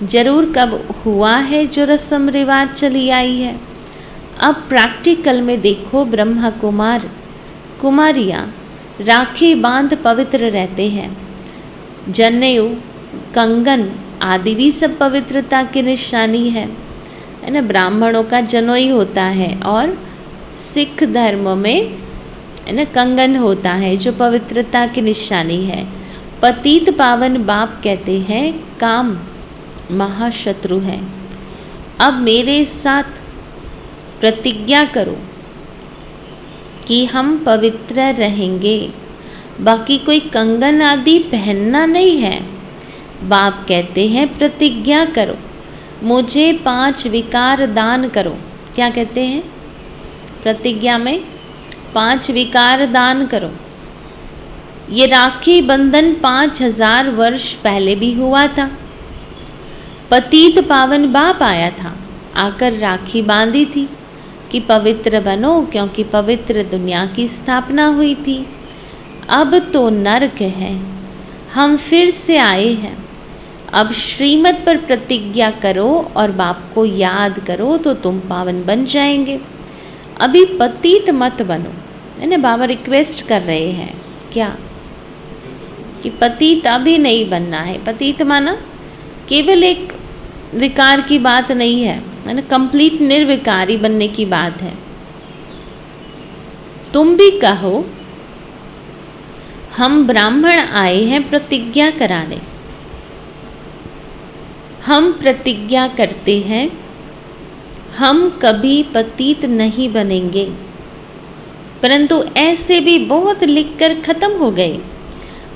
जरूर कब हुआ है जो रस्म रिवाज चली आई है। अब प्रैक्टिकल में देखो, ब्रह्मा कुमार कुमारियाँ राखी बांध पवित्र रहते हैं। जनेऊ, कंगन आदि भी सब पवित्रता की निशानी है ना। ब्राह्मणों का जनोई होता है और सिख धर्म में है ना कंगन होता है जो पवित्रता की निशानी है। पतित पावन बाप कहते हैं काम महाशत्रु है। अब मेरे साथ प्रतिज्ञा करो कि हम पवित्र रहेंगे। बाकी कोई कंगन आदि पहनना नहीं है। बाप कहते हैं प्रतिज्ञा करो, मुझे 5 विकार दान करो। क्या कहते हैं प्रतिज्ञा में? 5 विकार दान करो। ये राखी बंधन 5000 वर्ष पहले भी हुआ था। पतित पावन बाप आया था, आकर राखी बांधी थी कि पवित्र बनो, क्योंकि पवित्र दुनिया की स्थापना हुई थी। अब तो नरक है, हम फिर से आए हैं। अब श्रीमत पर प्रतिज्ञा करो और बाप को याद करो तो तुम पावन बन जाएंगे। अभी पतित मत बनो, है ना। बाबा रिक्वेस्ट कर रहे हैं क्या कि पतित अभी नहीं बनना है। पतित माना केवल एक विकार की बात नहीं है ना, कंप्लीट निर्विकारी बनने की बात है। तुम भी कहो हम ब्राह्मण आए हैं प्रतिज्ञा कराने। हम प्रतिज्ञा करते हैं हम कभी पतित नहीं बनेंगे, परंतु ऐसे भी बहुत लिखकर खत्म हो गए।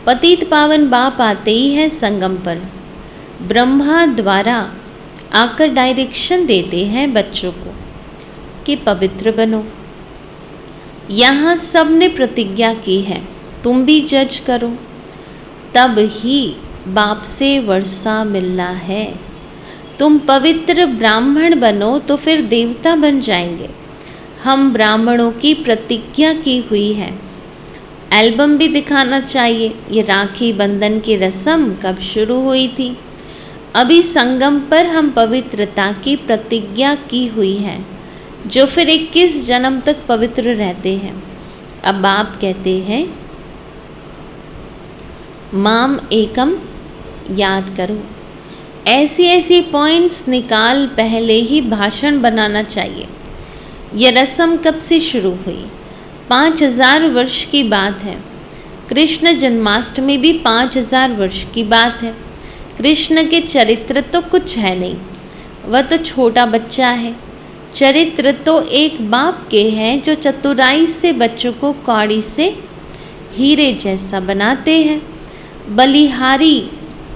पतित पावन बाप आते ही है संगम पर, ब्रह्मा द्वारा आकर डायरेक्शन देते हैं बच्चों को कि पवित्र बनो। यहाँ सब ने प्रतिज्ञा की है, तुम भी जज करो, तब ही बाप से वर्षा मिलना है। तुम पवित्र ब्राह्मण बनो तो फिर देवता बन जाएंगे। हम ब्राह्मणों की प्रतिज्ञा की हुई है। एल्बम भी दिखाना चाहिए, ये राखी बंधन की रस्म कब शुरू हुई थी। अभी संगम पर हम पवित्रता की प्रतिज्ञा की हुई है, जो फिर 21 जन्म तक पवित्र रहते हैं। अब बाप कहते हैं माम एकम याद करो। ऐसी ऐसी पॉइंट्स निकाल पहले ही भाषण बनाना चाहिए। यह रस्म कब से शुरू हुई? 5000 वर्ष की बात है। कृष्ण जन्माष्टमी भी 5000 वर्ष की बात है। कृष्ण के चरित्र तो कुछ है नहीं, वह तो छोटा बच्चा है। चरित्र तो एक बाप के हैं जो चतुराई से बच्चों को कौड़ी से हीरे जैसा बनाते हैं। बलिहारी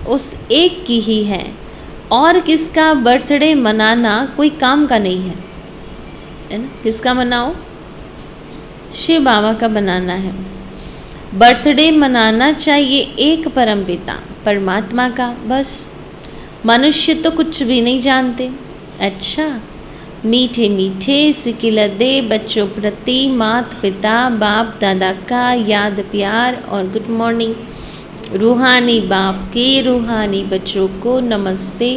उस एक की ही है, और किसका बर्थडे मनाना कोई काम का नहीं है ना। किसका मनाओ? शिव बाबा का मनाना है। बर्थडे मनाना चाहिए एक परमपिता परमात्मा का, बस। मनुष्य तो कुछ भी नहीं जानते। अच्छा, मीठे मीठे सिकिल दे बच्चों प्रति माता पिता बाप दादा का याद प्यार और गुड मॉर्निंग। रूहानी बाप के रूहानी बच्चों को नमस्ते।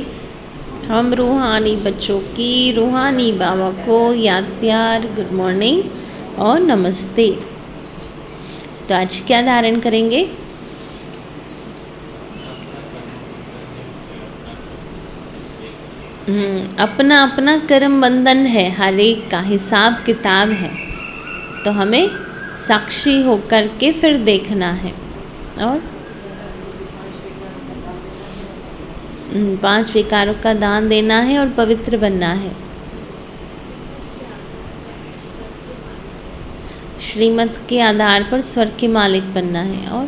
हम रूहानी बच्चों की रूहानी बाबा को याद प्यार, गुड मॉर्निंग और नमस्ते। तो आज क्या धारण करेंगे? अपना अपना कर्म बंधन है, हर एक का हिसाब किताब है, तो हमें साक्षी होकर के फिर देखना है। और 5 विकारों का दान देना है और पवित्र बनना है। श्रीमत के आधार पर स्वर्ग के मालिक बनना है। और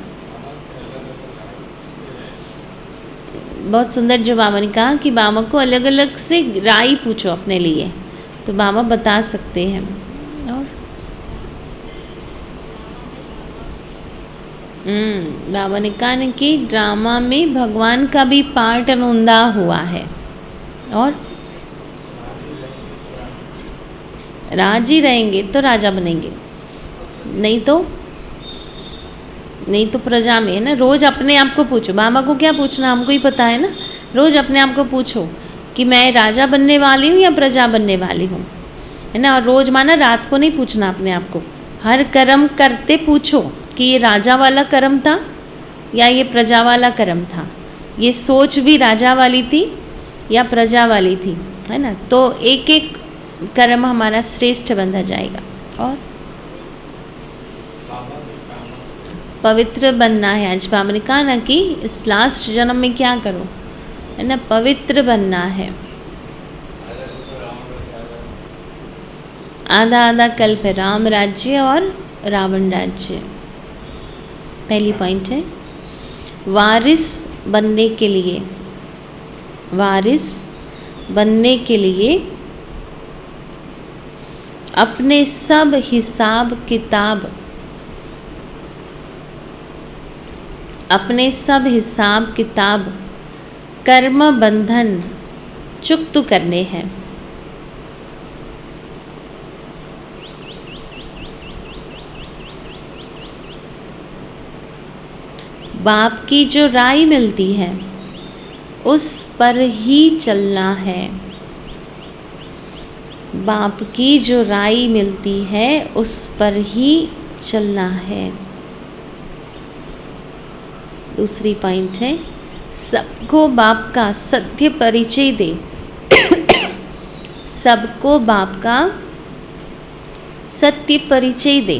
बहुत सुंदर जो बाबा ने कहा कि बाबा को अलग अलग से राय पूछो अपने लिए, तो बाबा बता सकते हैं। और बाबा ने कहा न कि ड्रामा में भगवान का भी पार्ट अनुंदा हुआ है। और राजी रहेंगे तो राजा बनेंगे, नहीं तो प्रजा में है ना। रोज़ अपने आप को पूछो, बाबा को क्या पूछना, हमको ही पता है ना। रोज़ अपने आप को पूछो कि मैं राजा बनने वाली हूँ या प्रजा बनने वाली हूँ, है ना। और रोज़ माना रात को नहीं पूछना अपने आप को, हर कर्म करते पूछो कि ये राजा वाला कर्म था या ये प्रजा वाला कर्म था, ये सोच भी राजा वाली थी या प्रजा वाली थी, है ना। तो एक एक कर्म हमारा श्रेष्ठ बंधा जाएगा। और पवित्र बनना है। आज बाबा ने कहा ना कि इस लास्ट जन्म में क्या करो, है ना, पवित्र बनना है। आधा आधा कल्प है, राम राज्य और रावण राज्य। पहली पॉइंट है वारिस बनने के लिए, वारिस बनने के लिए अपने सब हिसाब किताब, अपने सब हिसाब किताब कर्म बंधन चुक्त करने हैं। बाप की जो राय मिलती है उस पर ही चलना है। बाप की जो राय मिलती है उस पर ही चलना है। दूसरी पॉइंट है, सबको बाप का सत्य परिचय दे। सबको बाप का सत्य परिचय दे।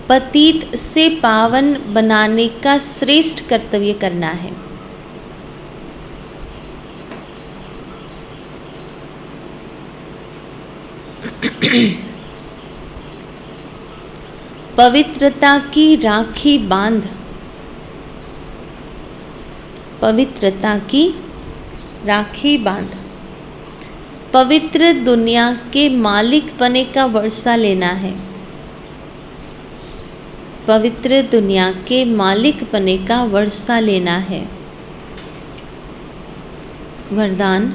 पतित से पावन बनाने का श्रेष्ठ कर्तव्य करना है। पवित्रता की राखी बांध। पवित्रता की राखी बांध। पवित्र दुनिया के मालिक बने का वर्षा लेना है। पवित्र दुनिया के मालिक बने का वर्षा लेना है। वरदान,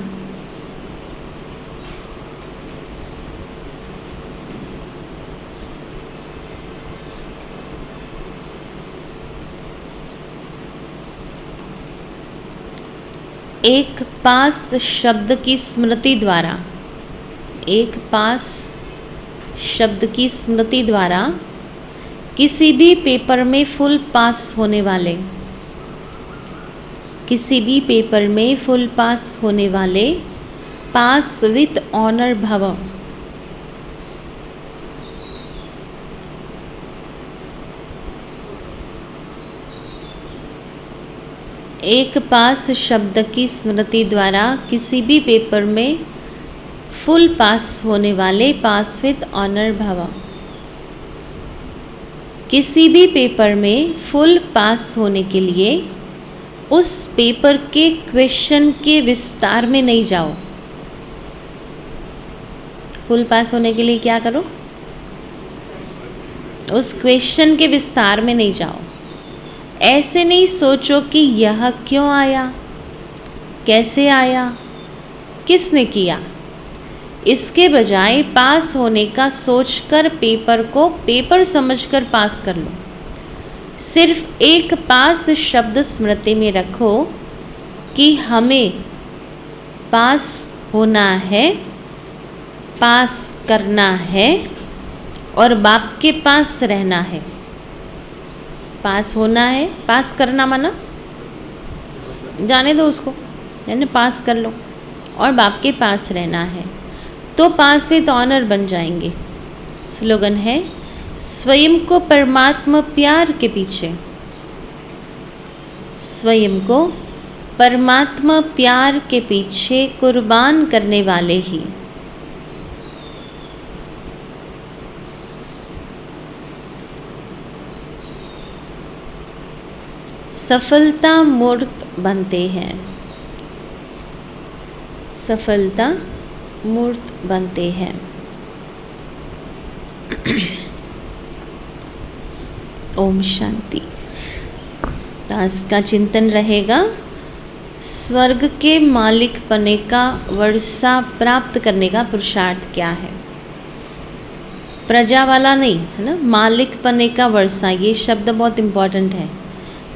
एक पास शब्द की स्मृति द्वारा, एक पास शब्द की स्मृति द्वारा किसी भी पेपर में फुल पास होने वाले, किसी भी पेपर में फुल पास होने वाले पास विथ ऑनर भव। एक पास शब्द की स्मृति द्वारा किसी भी पेपर में फुल पास होने वाले पास विथ ऑनर भव। किसी भी पेपर में फुल पास होने के लिए उस पेपर के क्वेश्चन के विस्तार में नहीं जाओ। फुल पास होने के लिए क्या करो? उस क्वेश्चन के विस्तार में नहीं जाओ। ऐसे नहीं सोचो कि यह क्यों आया, कैसे आया, किसने किया। इसके बजाय पास होने का सोचकर पेपर को पेपर समझकर पास कर लो। सिर्फ एक पास शब्द स्मृति में रखो कि हमें पास होना है, पास करना है और बाप के पास रहना है। पास होना है, पास करना माना जाने दो उसको, यानी पास कर लो, और बाप के पास रहना है तो पास विद ऑनर बन जाएंगे। स्लोगन है, स्वयं को परमात्मा प्यार के पीछे, स्वयं को परमात्मा प्यार के पीछे कुर्बान करने वाले ही सफलता मूर्त बनते हैं। सफलता मूर्त बनते हैं। ओम शांति। आज का चिंतन रहेगा, स्वर्ग के मालिक बनने का वर्षा प्राप्त करने का पुरुषार्थ क्या है। प्रजा वाला नहीं है ना, मालिक बनने का वर्षा, ये शब्द बहुत इम्पोर्टेंट है।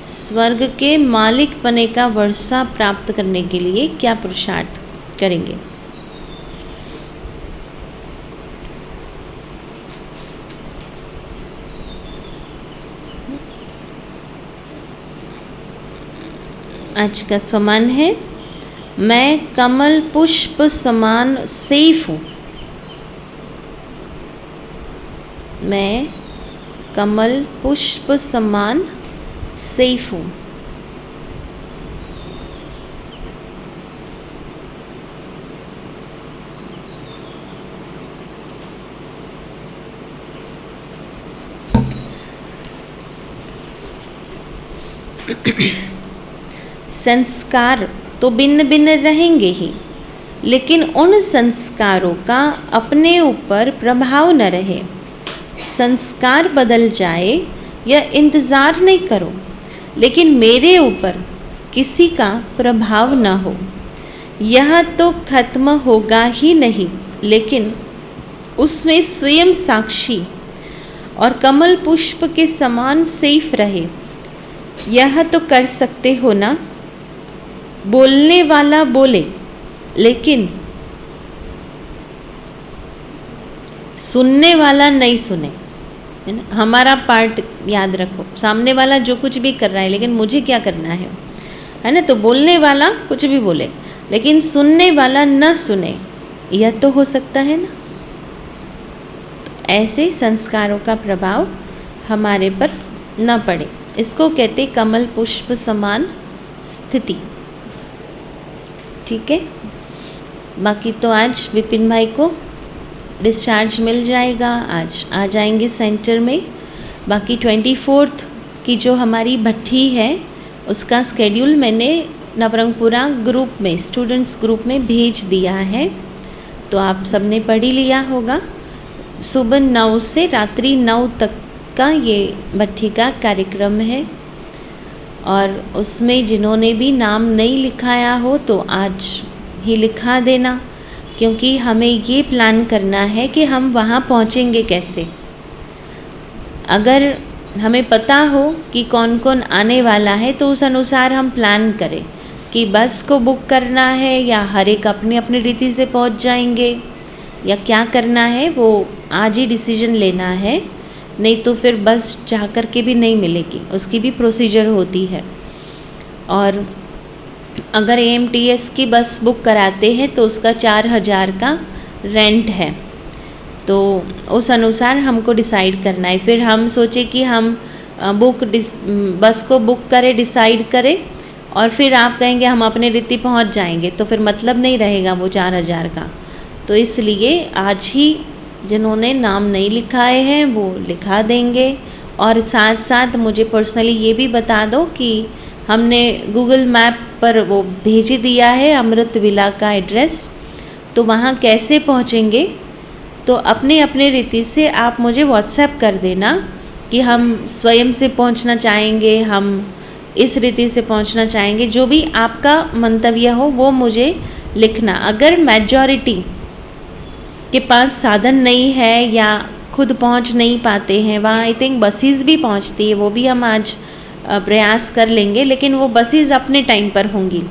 स्वर्ग के मालिक बनने का वर्षा प्राप्त करने के लिए क्या पुरुषार्थ करेंगे। आज का स्वमान है, मैं कमल पुष्प समान सेफ हूँ। मैं कमल पुष्प समान सेफ हूँ। संस्कार तो भिन्न भिन्न रहेंगे ही, लेकिन उन संस्कारों का अपने ऊपर प्रभाव न रहे। संस्कार बदल जाए यह इंतज़ार नहीं करो, लेकिन मेरे ऊपर किसी का प्रभाव न हो। यह तो खत्म होगा ही नहीं, लेकिन उसमें स्वयं साक्षी और कमल पुष्प के समान सेफ रहे। यह तो कर सकते हो ना। बोलने वाला बोले, लेकिन सुनने वाला नहीं सुने, है ना। हमारा पार्ट याद रखो, सामने वाला जो कुछ भी कर रहा है लेकिन मुझे क्या करना है ना। तो बोलने वाला कुछ भी बोले लेकिन सुनने वाला न सुने, यह तो हो सकता है ना। तो ऐसे संस्कारों का प्रभाव हमारे पर न पड़े, इसको कहते कमल पुष्प समान स्थिति। ठीक है, बाकी तो आज विपिन भाई को डिस्चार्ज मिल जाएगा, आज आ जाएंगे सेंटर में। बाकी 24 की जो हमारी भट्ठी है उसका स्केड्यूल मैंने नवरंगपुरा ग्रुप में, स्टूडेंट्स ग्रुप में भेज दिया है, तो आप सबने पढ़ ही लिया होगा। सुबह 9 से रात्रि 9 तक का ये भट्ठी का कार्यक्रम है, और उसमें जिन्होंने भी नाम नहीं लिखाया हो तो आज ही लिखा देना, क्योंकि हमें ये प्लान करना है कि हम वहाँ पहुँचेंगे कैसे। अगर हमें पता हो कि कौन कौन आने वाला है तो उस अनुसार हम प्लान करें कि बस को बुक करना है या हर एक अपनी अपनी रीति से पहुँच जाएंगे या क्या करना है, वो आज ही डिसीजन लेना है। नहीं तो फिर बस जा कर के भी नहीं मिलेगी, उसकी भी प्रोसीजर होती है। और अगर AMTS की बस बुक कराते हैं तो उसका 4000 का रेंट है, तो उस अनुसार हमको डिसाइड करना है। फिर हम सोचे कि हम बस को बुक करें, डिसाइड करें, और फिर आप कहेंगे हम अपने रीति पहुंच जाएंगे, तो फिर मतलब नहीं रहेगा वो 4000 का। तो इसलिए आज ही जिन्होंने नाम नहीं लिखाए हैं वो लिखा देंगे। और साथ साथ मुझे पर्सनली ये भी बता दो कि हमने गूगल मैप पर वो भेज दिया है अमृत विला का एड्रेस, तो वहाँ कैसे पहुँचेंगे तो अपने अपने रीति से आप मुझे व्हाट्सएप कर देना कि हम स्वयं से पहुँचना चाहेंगे, हम इस रीति से पहुँचना चाहेंगे। जो भी आपका मंतव्य हो वो मुझे लिखना। अगर मेजॉरिटी के पास साधन नहीं है या खुद पहुँच नहीं पाते हैं, वहाँ आई थिंक बसेस भी पहुँचती है, वो भी हम आज प्रयास कर लेंगे, लेकिन वो बसेस अपने टाइम पर होंगी।